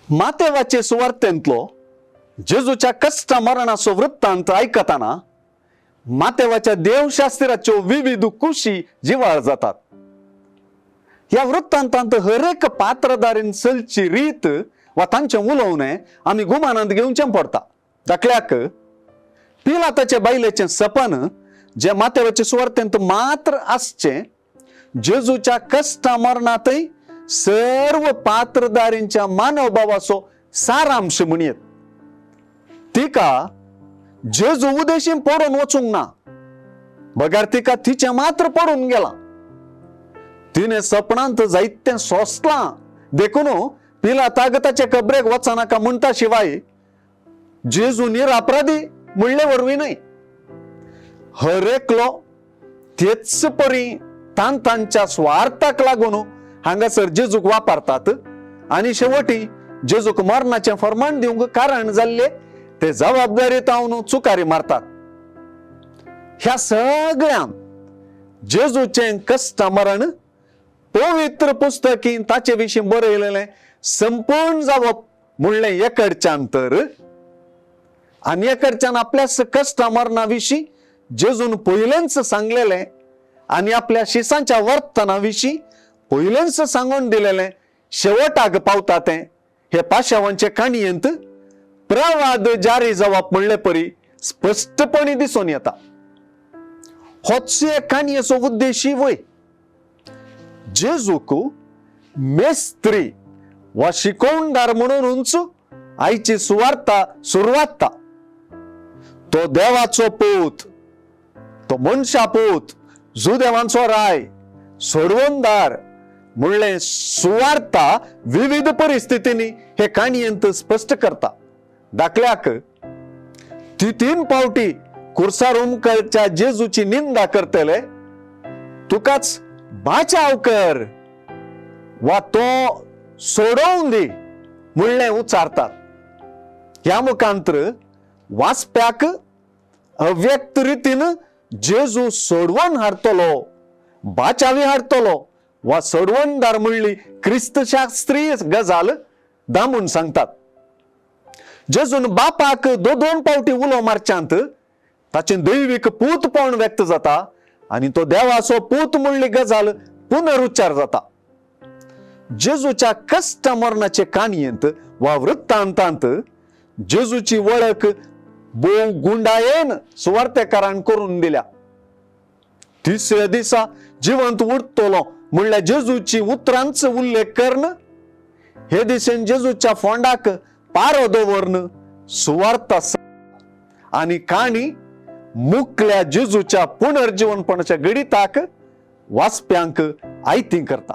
मातेवाचे सुवार्तेंतलो जेजूच्या कष्ट मरणाचो वृत्तांत ऐकताना मातेवाच्या देवशास्त्राच्यो विविध कुशी जिवाळ जातात. या वृत्तांतांत हरेक पात्रधारीन चलची रीत वा तांचे उलोवणे आमी गुमानांत घेवचें पडटा. दाखल्याक पिलाताचे बायलेचें सपन जे मातेवाचे सुवार्तेंत मात्र आसचें, जेजूच्या कष्ट मरणांतय सर्व पात्रधारींच्या मानवभावाचो सारांश म्हणयेत. तिका जेजू उदेशीन पडून वचूंक ना, बगर तिका तिचे मात्र पडून गेला. तिने सपनांत जायतें सोंसलां देखून पिलातागताचे कबरेक वचनाका म्हणटा शिवाय जेजू निरपराधी म्हणले वरवीं न्हय. हरेकलो तेच परी तांच्या स्वार्थाक लागून हांगासर जेजूक वापरतात आणि शेवटी जेजूक मरणाचें फर्माण दिवंक कारण जाल्ले ते जबाबदारीत हांव चुकारी मारतात. ह्या सगळ्यांत जेजूचें कष्ट मरण पवित्र पुस्तकीन ताचे विशीं बरयलेलें संपूर्ण जावप म्हणलें एकडच्यान तर, आनी एकडच्यान आपल्या कष्ट मरणा विशीं जेजून पयलेंच सांगलेलें आनी आपल्या शिसांच्या वर्तना विशीं पयलेंच सांगून दिलेलें शेवटाक पावता तें हे पाशावांचे काणयेंत प्रवाद जारी जावप म्हणले परी स्पष्टपणे दिसून येता. होच काणयेचो उद्देशी वय. जेजूक मेस्त्री वा शिकोवणदार म्हणूनच आयची सुवार्ता सुरवात. तो देवाचो पूत, तो मनशा पूत, जुदेवांचो राय, सोडवणदार म्हणले सुवार्ता विविध परिस्थितींनी हे काणयेंत स्पष्ट करता. दाखल्याक ती 3 पावटी कुर्सारुमकरच्या जेजूची निंदा करतले, तुकाच बाचाव कर वा तो सोडवून दी म्हणले उच्चारतात. ह्या मुखांतर वाचप्याक अव्यक्त रितीन जेजू सोडवण हाडतलो, बाचावी हाडतलो वा सोडवणदार म्हणली ख्रिस्तशास्त्रीय गजाल दामून सांगतात. जेजून बापाक 2 पावटी उलो मारच्यांत ताचे दैविक पूतपण व्यक्त जाता आणि तो देवाचो पूत म्हणली गजाल पुनरुच्चार जाता. जेजूच्या कष्ट मरणाचे काणयेंत वा वृत्तांतांत जेजूची वळख बोव गुंडायेन सुवार्तेकारान करून दिल्या. 3ऱ्या दिसा जिवंत उठतलो म्हणल्यार जेजूची उतरांच उल्लेख करण, हे दिसेन जेजूच्या फोंडाक पारो दवरन सुवार्ता आणि काणी मुकल्या जेजूच्या पुनर्जीवनपणाच्या गणिताक वाचप्यांक आयती करता.